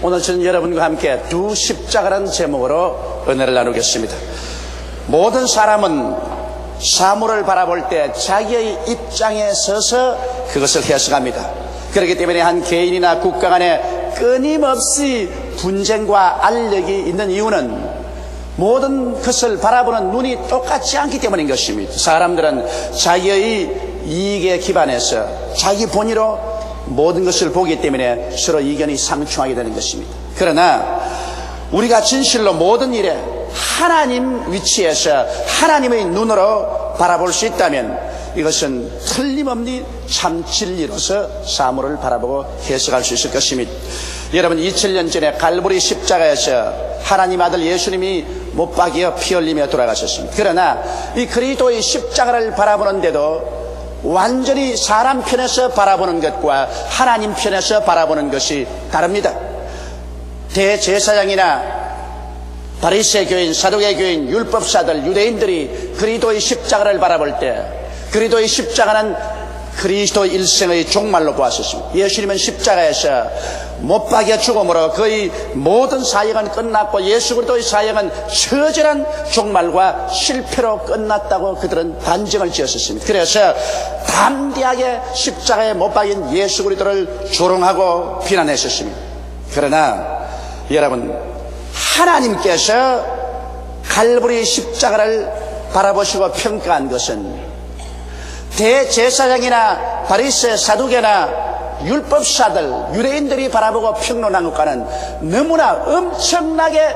오늘 저는 여러분과 함께 두 십자가라는 제목으로 은혜를 나누겠습니다. 모든 사람은 사물을 바라볼 때 자기의 입장에 서서 그것을 해석합니다. 그렇기 때문에 한 개인이나 국가 간에 끊임없이 분쟁과 알력이 있는 이유는 모든 것을 바라보는 눈이 똑같지 않기 때문인 것입니다. 사람들은 자기의 이익에 기반해서 자기 본의로 모든 것을 보기 때문에 서로 이견이 상충하게 되는 것입니다. 그러나 우리가 진실로 모든 일에 하나님 위치에서 하나님의 눈으로 바라볼 수 있다면 이것은 틀림없는 참 진리로서 사물을 바라보고 해석할 수 있을 것입니다. 여러분, 2000년 전에 갈보리 십자가에서 하나님 아들 예수님이 못 박여 피 흘리며 돌아가셨습니다. 그러나 이 그리스도의 십자가를 바라보는데도 완전히 사람 편에서 바라보는 것과 하나님 편에서 바라보는 것이 다릅니다. 대제사장이나 바리새 교인, 사두개 교인, 율법사들, 유대인들이 그리스도의 십자가를 바라볼 때 그리스도의 십자가는 그리스도 일생의 종말로 보았었습니다. 예수님은 십자가에서 못 박여 죽음으로 그의 모든 사역은 끝났고 예수 그리스도의 사역은 처절한 종말과 실패로 끝났다고 그들은 단정을 지었었습니다. 그래서 담대하게 십자가에 못 박인 예수 그리스도를 조롱하고 비난했었습니다. 그러나 여러분, 하나님께서 갈보리 십자가를 바라보시고 평가한 것은 대제사장이나 바리새, 사두개나 율법사들, 유대인들이 바라보고 평론한 것과는 너무나 엄청나게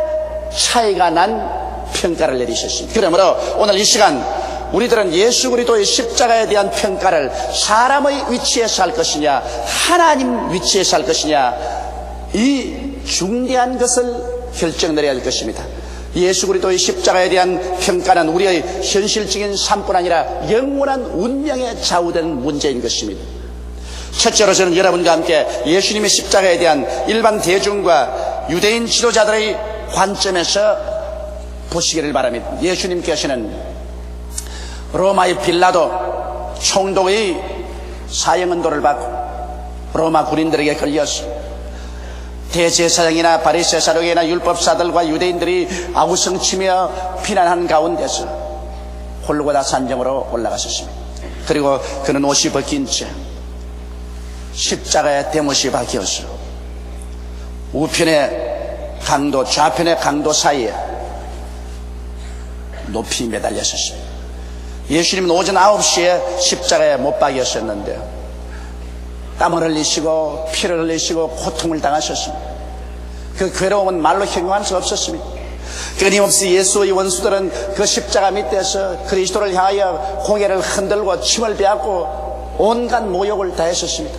차이가 난 평가를 내리셨습니다. 그러므로 오늘 이 시간 우리들은 예수 그리스도의 십자가에 대한 평가를 사람의 위치에서 할 것이냐 하나님 위치에서 할 것이냐, 이 중대한 것을 결정 내려야 할 것입니다. 예수 그리스도의 십자가에 대한 평가는 우리의 현실적인 삶뿐 아니라 영원한 운명에 좌우되는 문제인 것입니다. 첫째로 저는 여러분과 함께 예수님의 십자가에 대한 일반 대중과 유대인 지도자들의 관점에서 보시기를 바랍니다. 예수님께서는 로마의 빌라도 총독의 사형언도를 받고 로마 군인들에게 걸려서 대제사장이나 바리새, 사두개나 율법사들과 유대인들이 아우성치며 비난한 가운데서 골고다 산정으로 올라갔었습니다. 그리고 그는 옷이 벗긴 채 십자가에 대못이 박혀서 우편의 강도, 좌편의 강도 사이에 높이 매달렸었어요. 예수님은 오전 9시에 십자가에 못 박였었는데요, 땀을 흘리시고 피를 흘리시고 고통을 당하셨습니다. 그 괴로움은 말로 형용할 수 없었습니다. 끊임없이 예수의 원수들은 그 십자가 밑에서 그리스도를 향하여 고개를 흔들고 침을 빼앗고 온갖 모욕을 다했었습니다.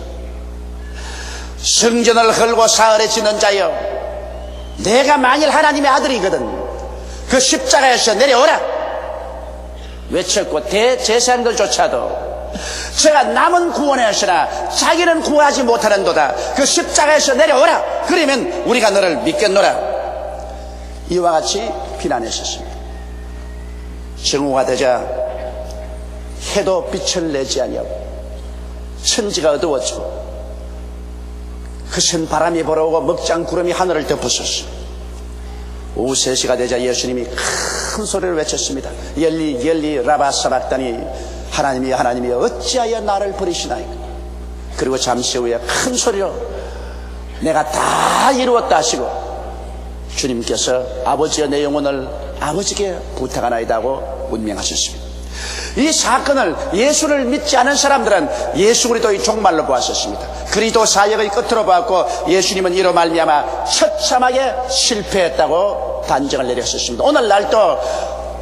성전을 헐고 사흘에 지는 자여, 내가 만일 하나님의 아들이거든 그 십자가에서 내려오라 외쳤고, 대제사장들조차도 제가 남은 구원하시나 자기는 구원하지 못하는도다, 그 십자가에서 내려오라, 그러면 우리가 너를 믿겠노라, 이와 같이 비난했었습니다. 정오가 되자 해도 빛을 내지 아니하고 천지가 어두워지고 거센 바람이 불어오고 먹장 구름이 하늘을 덮었었어요. 오후 3시가 되자 예수님이 큰 소리를 외쳤습니다. 열리 열리 라바 사박다니, 하나님이 어찌하여 나를 버리시나이까. 그리고 잠시 후에 큰 소리로 내가 다 이루었다 하시고 주님께서 아버지여 내 영혼을 아버지께 부탁하나이다 하고 운명하셨습니다. 이 사건을 예수를 믿지 않은 사람들은 예수 그리스도의 종말로 보았었습니다. 그리스도 사역의 끝으로 보았고 예수님은 이로 말미암아 처참하게 실패했다고 단정을 내렸었습니다. 오늘날도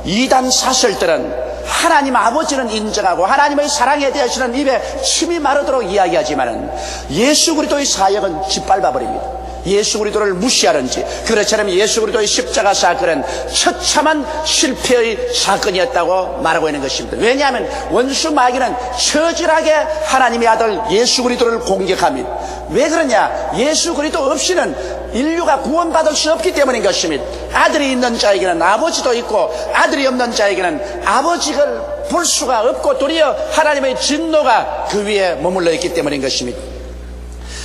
이단 사설들은 하나님 아버지는 인정하고 하나님의 사랑에 대해서는 입에 침이 마르도록 이야기하지만은 예수 그리스도의 사역은 짓밟아버립니다. 예수 그리스도를 무시하는지, 그렇지 않으면 예수 그리스도의 십자가 사건은 처참한 실패의 사건이었다고 말하고 있는 것입니다. 왜냐하면 원수 마귀는 처절하게 하나님의 아들 예수 그리스도를 공격합니다. 왜 그러냐? 예수 그리스도 없이는 인류가 구원받을 수 없기 때문인 것입니다. 아들이 있는 자에게는 아버지도 있고 아들이 없는 자에게는 아버지를 볼 수가 없고 도리어 하나님의 진노가 그 위에 머물러 있기 때문인 것입니다.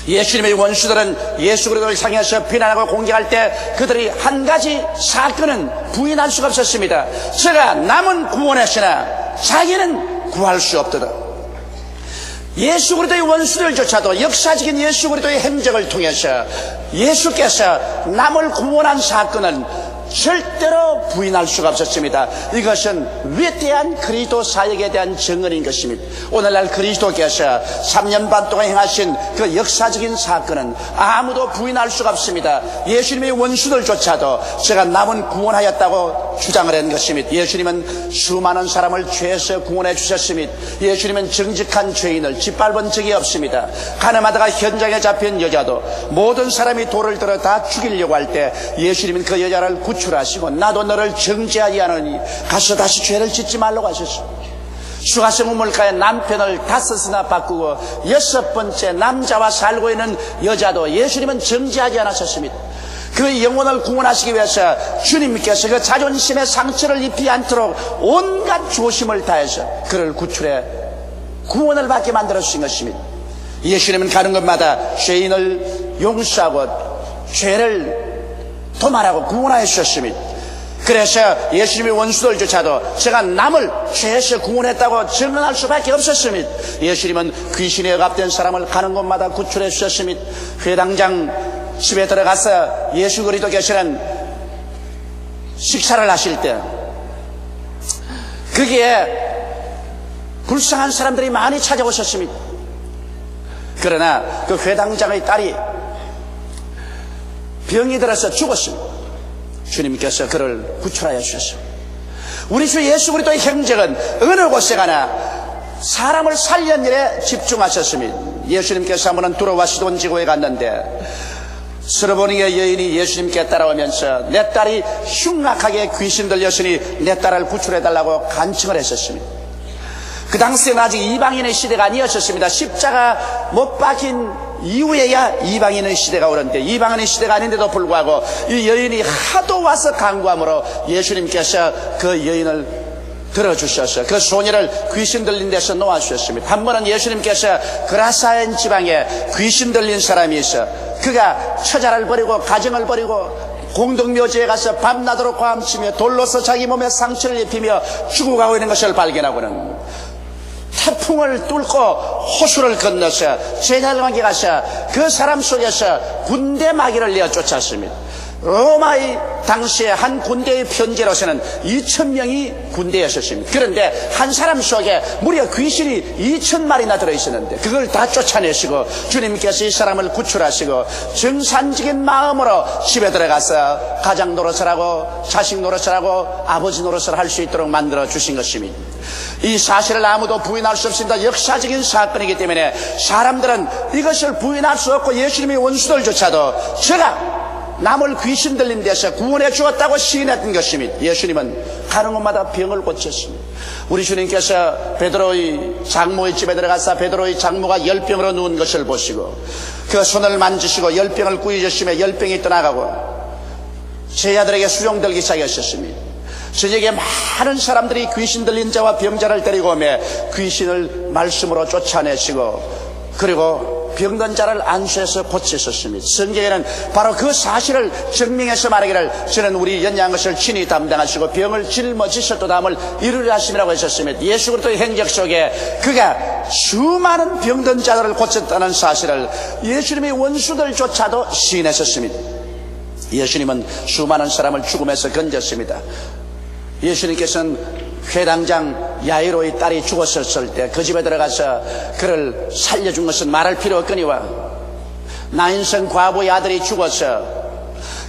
예수님의 원수들은 예수 그리스도를 향해서 비난하고 공격할 때 그들이 한 가지 사건은 부인할 수가 없었습니다. 제가 남은 구원하시나 자기는 구할 수 없도다. 예수 그리스도의 원수들조차도 역사적인 예수 그리스도의 행적을 통해서 예수께서 남을 구원한 사건은 절대로 부인할 수가 없었습니다. 이것은 위대한 그리스도 사역에 대한 증언인 것입니다. 오늘날 그리스도께서 3년 반 동안 행하신 그 역사적인 사건은 아무도 부인할 수가 없습니다. 예수님의 원수들조차도 제가 남은 구원하였다고 주장을 한 것입니다. 예수님은 수많은 사람을 죄에서 구원해 주셨습니다. 예수님은 정직한 죄인을 짓밟은 적이 없습니다. 가늠하다가 현장에 잡힌 여자도 모든 사람이 돌을 들어 다 죽이려고 할 때 예수님은 그 여자를 구출하시고 나도 너를 정죄하지 않으니 가서 다시 죄를 짓지 말라고 하셨습니다. 수가성 우물가에 남편을 5나 바꾸고 6번째 남자와 살고 있는 여자도 예수님은 정죄하지 않으셨습니다. 그 영혼을 구원하시기 위해서 주님께서 그 자존심의 상처를 입지 않도록 온갖 조심을 다해서 그를 구출해 구원을 받게 만들어 주신 것입니다. 예수님은 가는 곳마다 죄인을 용서하고 죄를 도말하고 구원하여 주셨습니다. 그래서 예수님의 원수들조차도 제가 남을 죄에서 구원했다고 증언할 수밖에 없었습니다. 예수님은 귀신에 억압된 사람을 가는 곳마다 구출해 주셨습니다. 회당장 집에 들어가서 예수 그리스도께서는 식사를 하실 때 거기에 불쌍한 사람들이 많이 찾아오셨습니다. 그러나 그 회당장의 딸이 병이 들어서 죽었습니다. 주님께서 그를 구출하여 주셨습니다. 우리 주 예수 그리스도의 행적은 어느 곳에 가나 사람을 살리는 일에 집중하셨습니다. 예수님께서 한 번은 두로와 시돈 지구에 갔는데 스르보니의 여인이 예수님께 따라오면서 내 딸이 흉악하게 귀신 들렸으니 내 딸을 구출해달라고 간청을 했었습니다. 그 당시에는 아직 이방인의 시대가 아니었습니다. 십자가 못 박힌 이후에야 이방인의 시대가 오는데 이방인의 시대가 아닌데도 불구하고 이 여인이 하도 와서 간구함으로 예수님께서 그 여인을 들어주셔서 그 소녀를 귀신 들린 데서 놓아주셨습니다. 한 번은 예수님께서 그라사엔 지방에 귀신 들린 사람이 있어 그가 처자를 버리고 가정을 버리고 공동묘지에 가서 밤낮으로 고함치며 돌로서 자기 몸에 상처를 입히며 죽어가고 있는 것을 발견하고는 태풍을 뚫고 호수를 건너서 제자들에게 가서 그 사람 속에서 군대 마귀를 내어 쫓았습니다. 로마의 당시에 한 군대의 편제로서는 2,000명이 군대였었습니다. 그런데 한 사람 속에 무려 귀신이 2,000마리나 들어있었는데 그걸 다 쫓아내시고 주님께서 이 사람을 구출하시고 정상적인 마음으로 집에 들어가서 가장 노릇을 하고 자식 노릇을 하고 아버지 노릇을 할 수 있도록 만들어 주신 것입니다. 이 사실을 아무도 부인할 수 없습니다. 역사적인 사건이기 때문에 사람들은 이것을 부인할 수 없고 예수님의 원수들조차도 제가 남을 귀신 들린 데서 구원해 주었다고 시인했던 것입니다. 예수님은 가는 곳마다 병을 고쳤습니다. 우리 주님께서 베드로의 장모의 집에 들어가서 베드로의 장모가 10병으로 누운 것을 보시고 그 손을 만지시고 10병을 꾸짖으시며 10병이 떠나가고 제자들에게 수종들기 시작하셨습니다. 저녁에 많은 사람들이 귀신 들린 자와 병자를 데리고 오며 귀신을 말씀으로 쫓아내시고 그리고 병든 자를 안수해서 고치셨습니다. 성경에는 바로 그 사실을 증명해서 말하기를 저는 우리 연약한 것을 친히 담당하시고 병을 짊어지셨도 담을 이루려 하심이라고 하셨습니다. 예수 그리스도의 행적 속에 그가 수많은 병든 자들을 고쳤다는 사실을 예수님의 원수들조차도 시인했었습니다. 예수님은 수많은 사람을 죽음에서 건졌습니다. 예수님께서는 회당장 야이로의 딸이 죽었을 때 그 집에 들어가서 그를 살려준 것은 말할 필요 없거니와 나인성 과부의 아들이 죽어서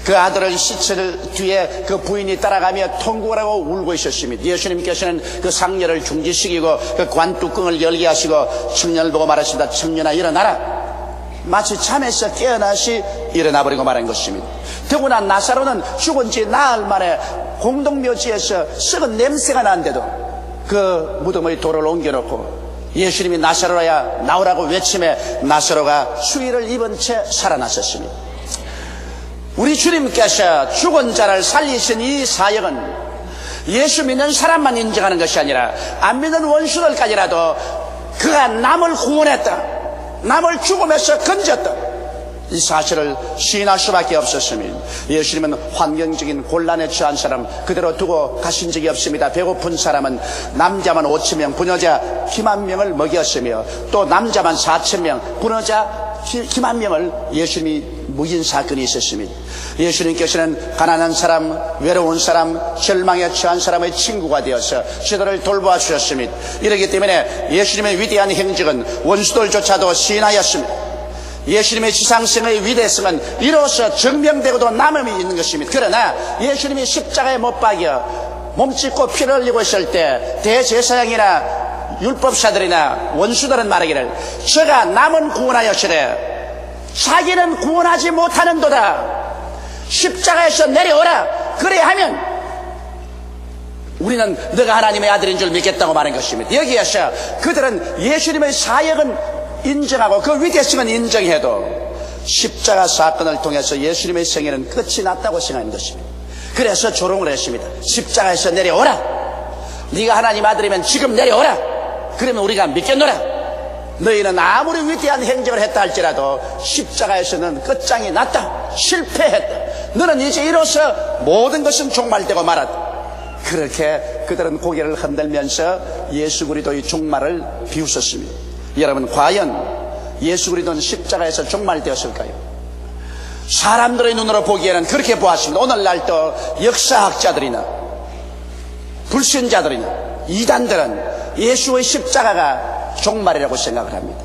그 아들을 시체 뒤에 그 부인이 따라가며 통곡을 하고 울고 있었습니다. 예수님께서는 그 상녀를 중지시키고 그 관뚜껑을 열게 하시고 청년을 보고 말하십니다. 청년아 일어나라. 마치 잠에서 깨어나시 일어나버리고 말한 것입니다. 더구나 나사로는 죽은 지 나흘 만에 공동묘지에서 썩은 냄새가 나는데도 그 무덤의 돌을 옮겨놓고 예수님이 나사로야 나오라고 외침에 나사로가 수의를 입은 채 살아났었습니다. 우리 주님께서 죽은 자를 살리신 이 사역은 예수 믿는 사람만 인정하는 것이 아니라 안 믿는 원수들까지라도 그가 남을 구원했다, 남을 죽음에서 건졌다, 이 사실을 시인할 수밖에 없었습니다. 예수님은 환경적인 곤란에 처한 사람 그대로 두고 가신 적이 없습니다. 배고픈 사람은 남자만 5,000명, 부녀자 김한 명을 먹였으며 또 남자만 4,000명, 부녀자 김한 명을 예수님이 먹인 사건이 있었습니다. 예수님께서는 가난한 사람, 외로운 사람, 절망에 처한 사람의 친구가 되어서 저들을 돌보아 주셨습니다. 이렇기 때문에 예수님의 위대한 행적은 원수들조차도 시인하였습니다. 예수님의 지상생의 위대성은 이로써 증명되고도 남음이 있는 것입니다. 그러나 예수님이 십자가에 못 박여 몸짓고 피를 흘리고 있을 때 대제사장이나 율법사들이나 원수들은 말하기를 저가 남은 구원하였으되 자기는 구원하지 못하는도다. 십자가에서 내려오라. 그래야하면 우리는 너가 하나님의 아들인 줄 믿겠다고 말한 것입니다. 여기에서 그들은 예수님의 사역은 인정하고 그 위대성은 인정해도 십자가 사건을 통해서 예수님의 생애는 끝이 났다고 생각하는 것입니다. 그래서 조롱을 했습니다. 십자가에서 내려오라. 네가 하나님 아들이면 지금 내려오라. 그러면 우리가 믿겠노라. 너희는 아무리 위대한 행적을 했다 할지라도 십자가에서는 끝장이 났다. 실패했다. 너는 이제 이로써 모든 것은 종말되고 말았다. 그렇게 그들은 고개를 흔들면서 예수 그리스도의 종말을 비웃었습니다. 여러분, 과연 예수 그리스도는 십자가에서 종말되었을까요? 사람들의 눈으로 보기에는 그렇게 보았습니다. 오늘날 또 역사학자들이나 불신자들이나 이단들은 예수의 십자가가 종말이라고 생각을 합니다.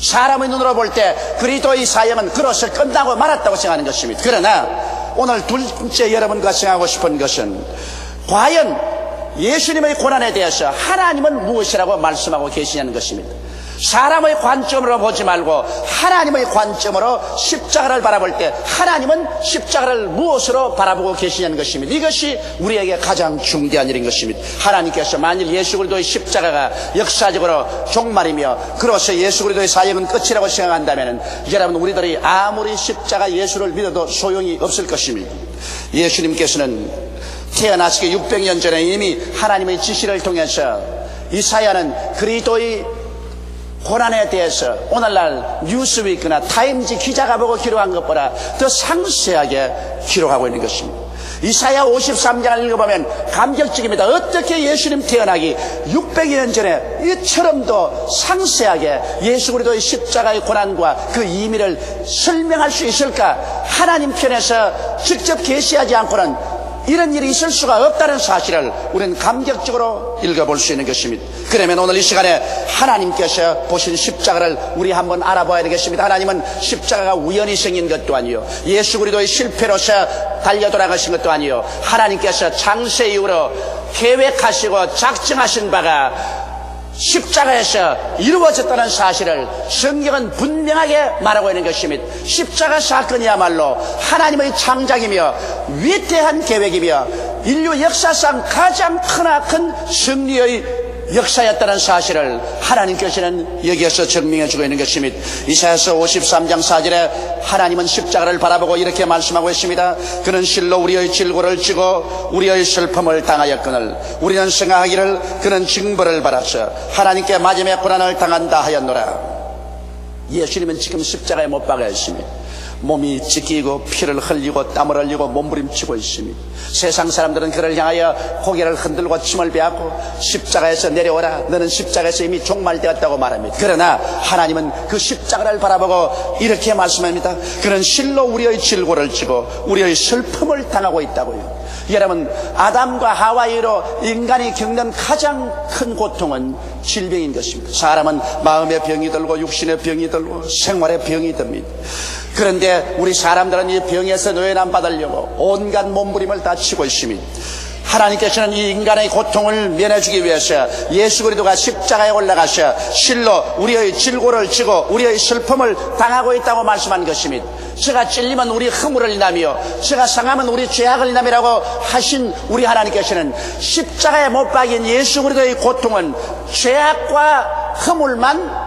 사람의 눈으로 볼 때 그리스도의 사역은 그로서 끝나고 말았다고 생각하는 것입니다. 그러나 오늘 둘째 여러분과 생각하고 싶은 것은 과연 예수님의 고난에 대해서 하나님은 무엇이라고 말씀하고 계시냐는 것입니다. 사람의 관점으로 보지 말고 하나님의 관점으로 십자가를 바라볼 때 하나님은 십자가를 무엇으로 바라보고 계시냐는 것입니다. 이것이 우리에게 가장 중대한 일인 것입니다. 하나님께서 만일 예수 그리스도의 십자가가 역사적으로 종말이며 그로서 예수 그리스도의 사역은 끝이라고 생각한다면 여러분, 우리들이 아무리 십자가 예수를 믿어도 소용이 없을 것입니다. 예수님께서는 태어나시기 600년 전에 이미 하나님의 지시를 통해서 이사야는 그리스도의 고난에 대해서 오늘날 뉴스위크나 타임지 기자가 보고 기록한 것보다 더 상세하게 기록하고 있는 것입니다. 이사야 53장을 읽어보면 감격적입니다. 어떻게 예수님 태어나기 600년 전에 이처럼 더 상세하게 예수 그리스도의 십자가의 고난과 그 의미를 설명할 수 있을까? 하나님 편에서 직접 계시하지 않고는 이런 일이 있을 수가 없다는 사실을 우리는 감격적으로 읽어볼 수 있는 것입니다. 그러면 오늘 이 시간에 하나님께서 보신 십자가를 우리 한번 알아봐야 되겠습니다. 하나님은 십자가가 우연히 생긴 것도 아니요, 예수 그리스도의 실패로서 달려 돌아가신 것도 아니요, 하나님께서 창세 이후로 계획하시고 작정하신 바가 십자가에서 이루어졌다는 사실을 성경은 분명하게 말하고 있는 것입니다. 십자가 사건이야말로 하나님의 창작이며 위대한 계획이며 인류 역사상 가장 크나큰 승리의 역사였다는 사실을 하나님께서는 여기에서 증명해주고 있는 것입니다. 이사야서 53장 4절에 하나님은 십자가를 바라보고 이렇게 말씀하고 있습니다. 그는 실로 우리의 질고를 지고 우리의 슬픔을 당하였거늘 우리는 생각하기를 그는 징벌을 받아서 하나님께 마지막에 고난을 당한다 하였노라. 예수님은 지금 십자가에 못 박아 있습니다. 몸이 찢기고 피를 흘리고 땀을 흘리고 몸부림치고 있습니다. 세상 사람들은 그를 향하여 고개를 흔들고 침을 베었고 십자가에서 내려오라, 너는 십자가에서 이미 종말되었다고 말합니다. 그러나 하나님은 그 십자가를 바라보고 이렇게 말씀합니다. 그는 실로 우리의 질고를 지고 우리의 슬픔을 당하고 있다고요. 여러분, 아담과 하와이로 인간이 겪는 가장 큰 고통은 질병인 것입니다. 사람은 마음의 병이 들고 육신의 병이 들고 생활의 병이 듭니다. 그런데 우리 사람들은 이 병에서 노예남 받으려고 온갖 몸부림을 다 치고 있습니다. 하나님께서는 이 인간의 고통을 면해주기 위해서 예수 그리스도가 십자가에 올라가셔 실로 우리의 질고를 지고 우리의 슬픔을 당하고 있다고 말씀한 것입니다. 저가 찔리면 우리 허물을 인하며 저가 상하면 우리 죄악을 인하미라고 하신 우리 하나님께서는 십자가에 못 박인 예수 그리스도의 고통은 죄악과 허물만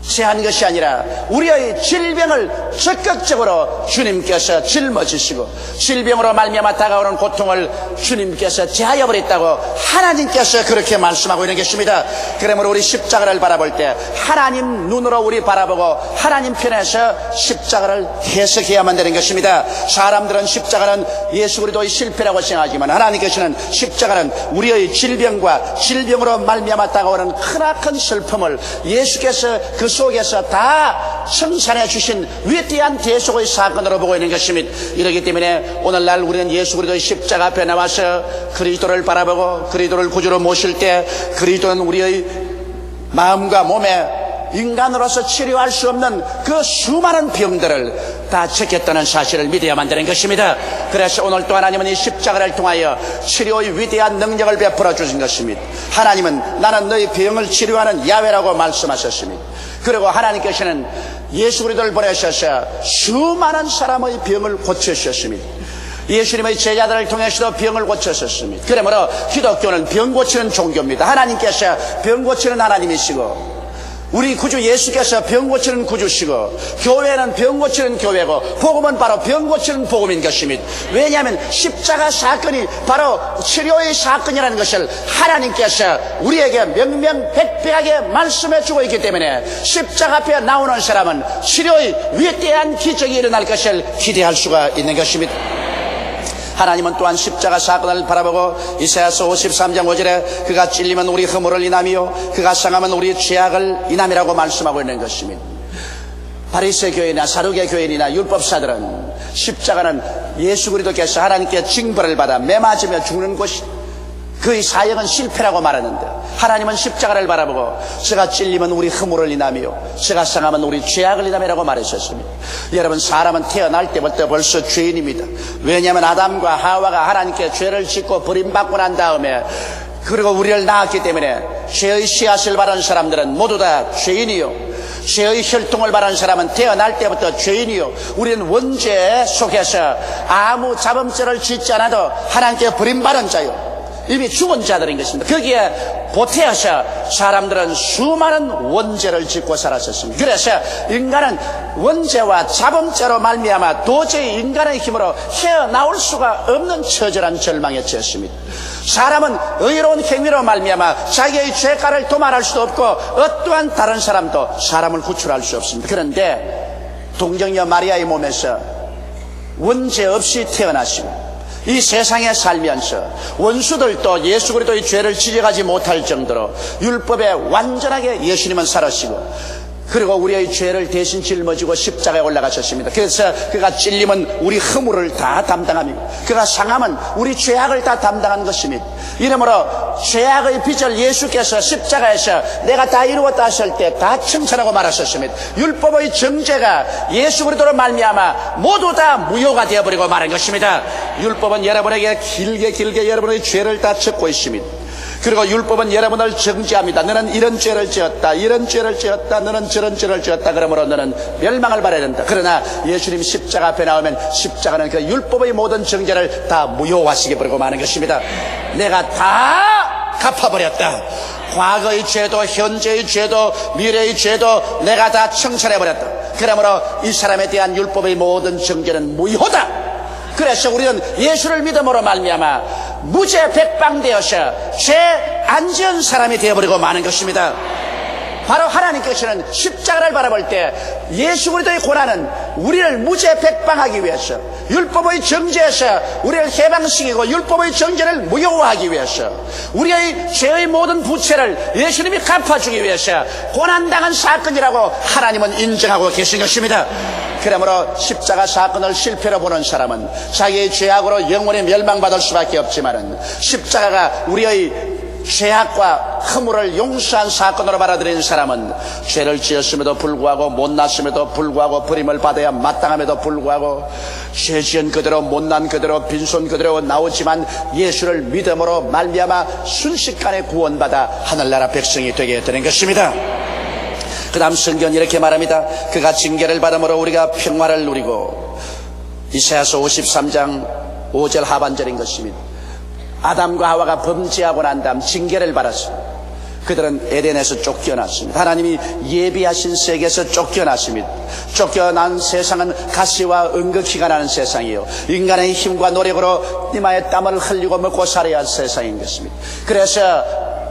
제한 것이 아니라 우리의 질병을 적극적으로 주님께서 짊어지시고 질병으로 말미암아 다가오는 고통을 주님께서 제하여 버렸다고 하나님께서 그렇게 말씀하고 있는 것입니다. 그러므로 우리 십자가를 바라볼 때 하나님 눈으로 우리 바라보고 하나님 편에서 십자가를 해석해야만 되는 것입니다. 사람들은 십자가는 예수 그리스도의 실패라고 생각하지만 하나님께서는 십자가는 우리의 질병과 질병으로 말미암아 다가오는 크나큰 슬픔을 예수께서 그 속에서 다 청산해 주신 위대한 대속의 사건으로 보고 있는 것입니다. 이렇기 때문에 오늘날 우리는 예수 그리스도의 십자가 앞에 나와서 그리스도를 바라보고 그리스도를 구주로 모실 때 그리스도는 우리의 마음과 몸에 인간으로서 치료할 수 없는 그 수많은 병들을 다 지켰다는 사실을 믿어야만 되는 것입니다. 그래서 오늘 또 하나님은 이 십자가를 통하여 치료의 위대한 능력을 베풀어 주신 것입니다. 하나님은 나는 너희 병을 치료하는 야훼라고 말씀하셨습니다. 그리고 하나님께서는 예수 그리스도를 보내셔서 수많은 사람의 병을 고쳐주셨습니다. 예수님의 제자들을 통해서도 병을 고쳤었습니다. 그러므로 기독교는 병 고치는 종교입니다. 하나님께서 병 고치는 하나님이시고 우리 구주 예수께서 병 고치는 구주시고 교회는 병 고치는 교회고 복음은 바로 병 고치는 복음인 것입니다. 왜냐하면 십자가 사건이 바로 치료의 사건이라는 것을 하나님께서 우리에게 명명백백하게 말씀해 주고 있기 때문에 십자가 앞에 나오는 사람은 치료의 위대한 기적이 일어날 것을 기대할 수가 있는 것입니다. 하나님은 또한 십자가 사건을 바라보고 이사야서 53장 5절에 그가 찔리면 우리 허물을 인함이요 그가 상하면 우리 죄악을 인함이라고 말씀하고 있는 것입니다. 바리새 교회나 사두개 교인이나 율법사들은 십자가는 예수 그리스도께서 하나님께 징벌을 받아 매 맞으며 죽는 곳이 그의 사역은 실패라고 말하는데 하나님은 십자가를 바라보고 제가 찔리면 우리 허물을 인하며 제가 상하면 우리 죄악을 인함이라고 말하셨습니다. 여러분, 사람은 태어날 때부터 벌써 죄인입니다. 왜냐하면 아담과 하와가 하나님께 죄를 짓고 버림받고 난 다음에 그리고 우리를 낳았기 때문에 죄의 씨앗을 바른 사람들은 모두 다 죄인이요 죄의 혈통을 바른 사람은 태어날 때부터 죄인이요 우리는 원죄 속에서 아무 자범죄를 짓지 않아도 하나님께 버림받은 자요 이미 죽은 자들인 것입니다. 거기에 보태어서 사람들은 수많은 원죄를 짓고 살았었습니다. 그래서 인간은 원죄와 자범죄로 말미암아 도저히 인간의 힘으로 헤어나올 수가 없는 처절한 절망에 처했습니다. 사람은 의로운 행위로 말미암아 자기의 죄가를 도말할 수도 없고 어떠한 다른 사람도 사람을 구출할 수 없습니다. 그런데 동정녀 마리아의 몸에서 원죄 없이 태어나시고 이 세상에 살면서 원수들도 예수 그리스도의 죄를 지적하지 못할 정도로 율법에 완전하게 예수님은 살아시고 그리고 우리의 죄를 대신 짊어지고 십자가에 올라가셨습니다. 그래서 그가 찔리면 우리 허물을 다 담당합니다. 그가 상하면 우리 죄악을 다 담당한 것입니다. 이러므로 죄악의 빚을 예수께서 십자가에서 내가 다 이루었다 하실 때 다 청산하고 말하셨습니다. 율법의 정죄가 예수 그리스도로 말미암아 모두 다 무효가 되어버리고 말한 것입니다. 율법은 여러분에게 길게 여러분의 죄를 다 적고 있습니다. 그리고 율법은 여러분을 정죄합니다. 너는 이런 죄를 지었다, 이런 죄를 지었다, 너는 저런 죄를 지었다. 그러므로 너는 멸망을 받아야 된다. 그러나 예수님 십자가 앞에 나오면 십자가는 그 율법의 모든 정죄를 다 무효화시켜 버리고 마는 것입니다. 내가 다 갚아버렸다. 과거의 죄도 현재의 죄도 미래의 죄도 내가 다 청산해버렸다. 그러므로 이 사람에 대한 율법의 모든 정죄는 무효다. 그래서 우리는 예수를 믿음으로 말미암아 무죄 백방되어서 죄 안 지은 사람이 되어버리고 마는 것입니다. 바로 하나님께서는 십자가를 바라볼 때 예수 그리스도의 고난은 우리를 무죄 백방하기 위해서 율법의 정죄에서 우리를 해방시키고 율법의 정죄를 무효화하기 위해서 우리의 죄의 모든 부채를 예수님이 갚아주기 위해서 고난당한 사건이라고 하나님은 인정하고 계신 것입니다. 그러므로 십자가 사건을 실패로 보는 사람은 자기의 죄악으로 영원히 멸망받을 수밖에 없지만은 십자가가 우리의 죄악과 허물을 용서한 사건으로 받아들인 사람은 죄를 지었음에도 불구하고 못났음에도 불구하고 버림을 받아야 마땅함에도 불구하고 죄 지은 그대로 못난 그대로 빈손 그대로 나오지만 예수를 믿음으로 말미암아 순식간에 구원받아 하늘나라 백성이 되게 되는 것입니다. 그 다음 성경은 이렇게 말합니다. 그가 징계를 받음으로 우리가 평화를 누리고 이사야서 53장 5절 하반절인 것입니다. 아담과 하와가 범죄하고 난 다음 징계를 받았어요. 그들은 에덴에서 쫓겨났습니다. 하나님이 예비하신 세계에서 쫓겨났습니다. 쫓겨난 세상은 가시와 은극히가 나는 세상이요, 인간의 힘과 노력으로 이마에 땀을 흘리고 먹고 살아야 할 세상인 것입니다. 그래서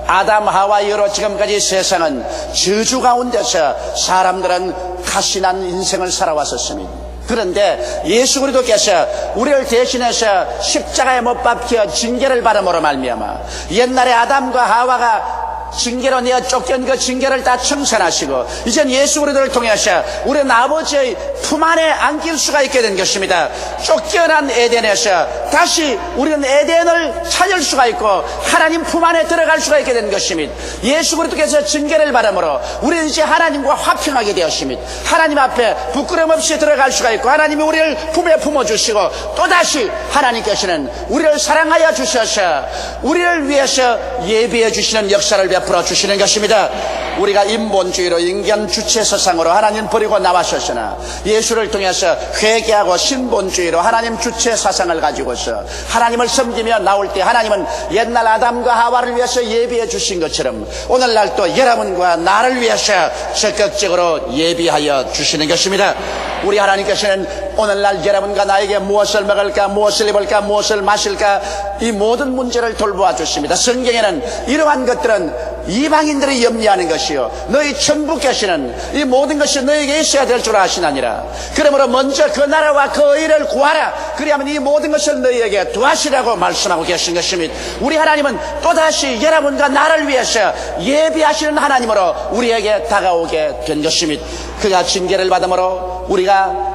아담 하와 이후로 지금까지 세상은 저주 가운데서 사람들은 가시난 인생을 살아왔었습니다. 그런데 예수 그리스도께서 우리를 대신해서 십자가에 못 박혀 징계를 받음으로 말미암아 옛날에 아담과 하와가 징계로 내어 쫓겨난 그 징계를 다 청산하시고 이젠 예수 그리스도를 통해서 우리는 아버지의 품 안에 안길 수가 있게 된 것입니다. 쫓겨난 에덴에서 다시 우리는 에덴을 찾을 수가 있고 하나님 품 안에 들어갈 수가 있게 된 것입니다. 예수 그리스도께서 징계를 받음으로 우리는 이제 하나님과 화평하게 되었습니다. 하나님 앞에 부끄럼 없이 들어갈 수가 있고 하나님이 우리를 품에 품어주시고 또다시 하나님께서는 우리를 사랑하여 주셔서 우리를 위해서 예비해 주시는 역사를 베풀어 주시는 것입니다. 우리가 인본주의로 인간 주체 사상으로 하나님 버리고 나왔었으나 예수를 통해서 회개하고 신본주의로 하나님 주체 사상을 가지고서 하나님을 섬기며 나올 때 하나님은 옛날 아담과 하와를 위해서 예비해 주신 것처럼 오늘날 또 여러분과 나를 위해서 적극적으로 예비하여 주시는 것입니다. 우리 하나님께서는 오늘날 여러분과 나에게 무엇을 먹을까, 무엇을 입을까, 무엇을 마실까 이 모든 문제를 돌보아 주십니다. 성경에는 이러한 것들은 이방인들이 염려하는 것이요, 너희 천부께서는 이 모든 것이 너에게 있어야 될 줄 아시나니라. 그러므로 먼저 그 나라와 그 의를 구하라. 그리하면 이 모든 것을 너희에게 도하시라고 말씀하고 계신 것입니다. 우리 하나님은 또다시 여러분과 나를 위해서 예비하시는 하나님으로 우리에게 다가오게 된 것입니다. 그가 징계를 받음으로 우리가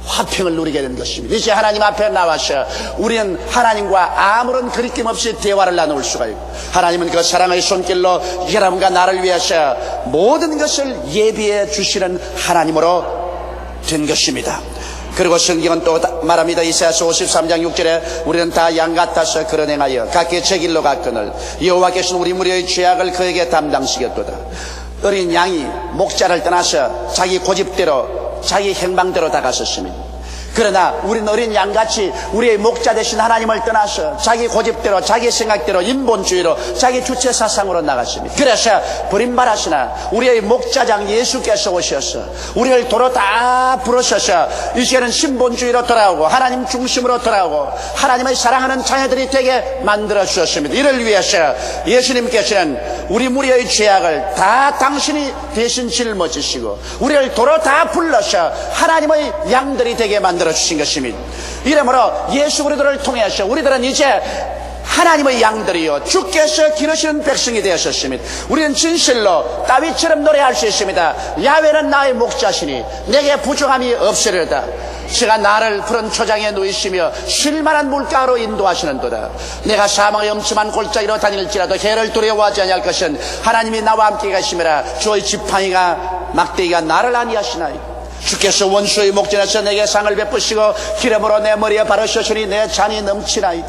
화평을 누리게 된 것입니다. 이제 하나님 앞에 나와서 우리는 하나님과 아무런 거리낌 없이 대화를 나눌 수가 있고 하나님은 그 사랑의 손길로 여러분과 나를 위해서 모든 것을 예비해 주시는 하나님으로 된 것입니다. 그리고 성경은 또 말합니다. 이사야서 53장 6절에 우리는 다 양 같아서 그런 행하여 각기 제 길로 갔거늘 여호와께서는 우리 무리의 죄악을 그에게 담당시켰도다. 어린 양이 목자를 떠나서 자기 고집대로 자기 행방대로 다가섰습니다. 그러나 우리는 어린 양같이 우리의 목자 되신 하나님을 떠나서 자기 고집대로 자기 생각대로 인본주의로 자기 주체 사상으로 나갔습니다. 그래서 버림받았으나 우리의 목자장 예수께서 오셔서 우리를 도로 다 부르셔서 이제는 신본주의로 돌아오고 하나님 중심으로 돌아오고 하나님의 사랑하는 자녀들이 되게 만들어 주셨습니다. 이를 위해서 예수님께서는 우리 무리의 죄악을 다 당신이 대신 짊어지시고 우리를 도로 다 불러서 하나님의 양들이 되게 만들어 주신 것입니다. 이러므로 예수 그리스도를 통해서 우리들은 이제 하나님의 양들이요 주께서 기르시는 백성이 되었습니다. 우리는 진실로 다윗처럼 노래할 수 있습니다. 야훼는 나의 목자시니 내게 부족함이 없으리로다. 제가 나를 푸른 초장에 누이시며 쉴만한 물가로 인도하시는도다. 내가 사망의 엄침한 골짜기로 다닐지라도 해를 두려워하지 아니할 것은 하나님이 나와 함께 가심이라. 주의 지팡이가 막대기가 나를 안위하시나이다. 주께서 원수의 목전에서 내게 상을 베푸시고 기름으로 내 머리에 바르셨으니 내 잔이 넘치나이다.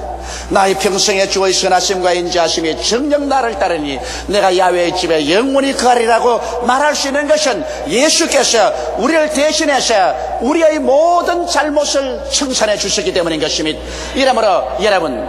나의 평생에 주의 선하심과 인자하심이 정녕 나를 따르니 내가 야훼의 집에 영원히 거하리라고 말할 수 있는 것은 예수께서 우리를 대신해서 우리의 모든 잘못을 청산해 주셨기 때문인 것입니다. 이러므로 여러분,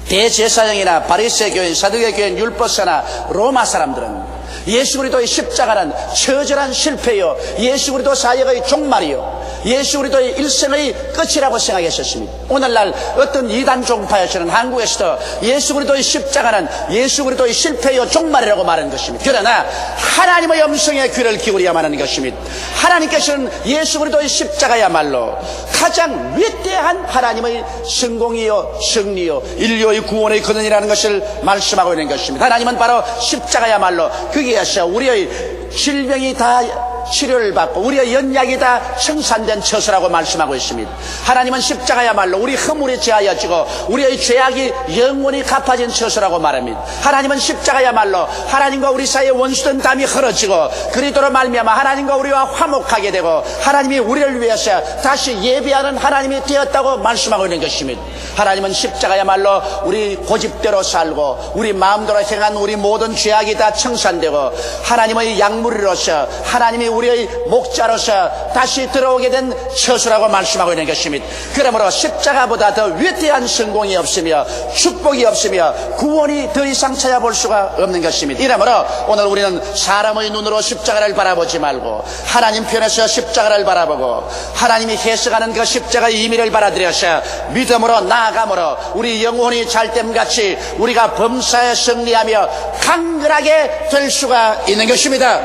대제사장이나 바리새 교인, 사두개 교인, 율법사나 로마 사람들은 예수 그리스도의 십자가는 처절한 실패요, 예수 그리스도 사역의 종말이요, 예수 그리스도의 일생의 끝이라고 생각했었습니다. 오늘날 어떤 이단 종파에서는 한국에서도 예수 그리스도의 십자가는 예수 그리스도의 실패요, 종말이라고 말하는 것입니다. 그러나 하나님의 음성에 귀를 기울여야만 하는 것입니다. 하나님께서는 예수 그리스도의 십자가야말로 가장 위대한 하나님의 성공이요, 승리요, 인류의 구원의 근원이라는 것을 말씀하고 있는 것입니다. 하나님은 바로 십자가야말로 거기에서 우리의 질병이 다 치료를 받고 우리의 연약이 다 청산된 처소라고 말씀하고 있습니다. 하나님은 십자가야말로 우리 허물이 제하여지고 우리의 죄악이 영원히 갚아진 처소라고 말합니다. 하나님은 십자가야말로 하나님과 우리 사이의 원수된 담이 흐러지고 그리스도로 말미암아 하나님과 우리와 화목하게 되고 하나님이 우리를 위해서 다시 예비하는 하나님이 되었다고 말씀하고 있는 것입니다. 하나님은 십자가야말로 우리 고집대로 살고 우리 마음대로 행한 우리 모든 죄악이 다 청산되고 하나님의 양무리로서 하나님이 우리의 목자로서 다시 들어오게 된 처수라고 말씀하고 있는 것입니다. 그러므로 십자가보다 더 위대한 성공이 없으며 축복이 없으며 구원이 더 이상 찾아볼 수가 없는 것입니다. 이러므로 오늘 우리는 사람의 눈으로 십자가를 바라보지 말고 하나님 편에서 십자가를 바라보고 하나님이 해석하는 그 십자가의 의미를 받아들여서 믿음으로 나아감으로 우리 영혼이 잘됨같이 우리가 범사에 승리하며 강건하게 될 수가 있는 것입니다.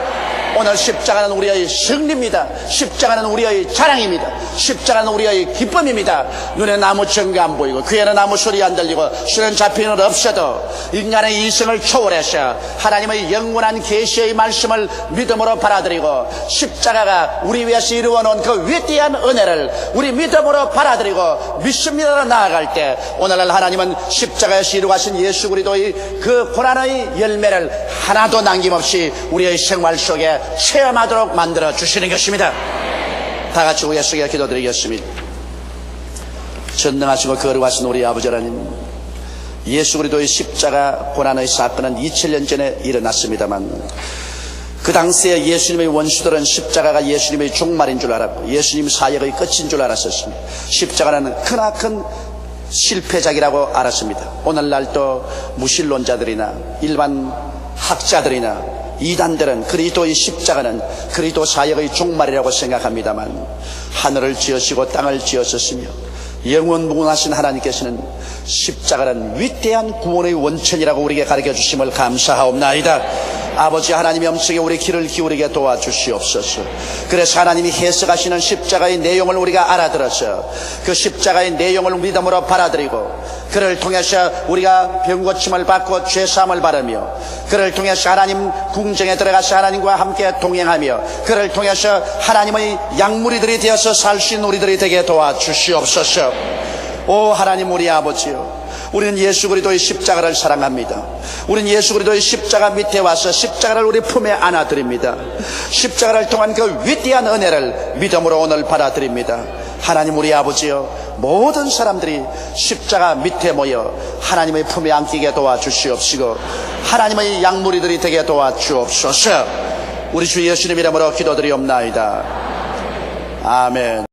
오늘 십자가는 우리의 승리입니다. 십자가는 우리의 자랑입니다. 십자가는 우리의 기쁨입니다. 눈에 나무 전가 안 보이고 귀에는 아무 소리 안 들리고 수는 잡히는 없어도 인간의 이성을 초월해서 하나님의 영원한 계시의 말씀을 믿음으로 받아들이고 십자가가 우리 위해서 이루어놓은 그 위대한 은혜를 우리 믿음으로 받아들이고 믿습니다로 나아갈 때 오늘날 하나님은 십자가에서 이루어가신 예수 그리스도의 그 고난의 열매를 하나도 남김없이 우리의 생활 속에 체험하도록 만들어 주시는 것입니다. 다 같이 예수께 기도드리겠습니다. 전능하시고 거룩하신 우리 아버지 하나님, 예수 그리스도의 십자가 고난의 사건은 2000년 전에 일어났습니다만 그 당시에 예수님의 원수들은 십자가가 예수님의 종말인 줄 알았고 예수님 사역의 끝인 줄 알았었습니다. 십자가는 크나큰 실패작이라고 알았습니다. 오늘날도 무신론자들이나 일반 학자들이나 이단들은 그리스도의 십자가는 그리스도 사역의 종말이라고 생각합니다만 하늘을 지으시고 땅을 지으셨으며 영원 무궁하신 하나님께서는 십자가는 위대한 구원의 원천이라고 우리에게 가르쳐 주심을 감사하옵나이다. 아버지 하나님의 엄청에 우리 귀를 기울이게 도와주시옵소서. 그래서 하나님이 해석하시는 십자가의 내용을 우리가 알아들어서 그 십자가의 내용을 믿음으로 받아들이고 그를 통해서 우리가 병고침을 받고 죄사함을 받으며 그를 통해서 하나님 궁정에 들어가서 하나님과 함께 동행하며 그를 통해서 하나님의 약물이들이 되어서 살 수 있는 우리들이 되게 도와주시옵소서. 오 하나님 우리 아버지요, 우리는 예수 그리스도의 십자가를 사랑합니다. 우리는 예수 그리스도의 십자가 밑에 와서 십자가를 우리 품에 안아드립니다. 십자가를 통한 그 위대한 은혜를 믿음으로 오늘 받아들입니다. 하나님 우리 아버지요, 모든 사람들이 십자가 밑에 모여 하나님의 품에 안기게 도와주시옵시고 하나님의 약물이들이 되게 도와주옵소서. 우리 주 예수님 이름으로 기도드리옵나이다. 아멘.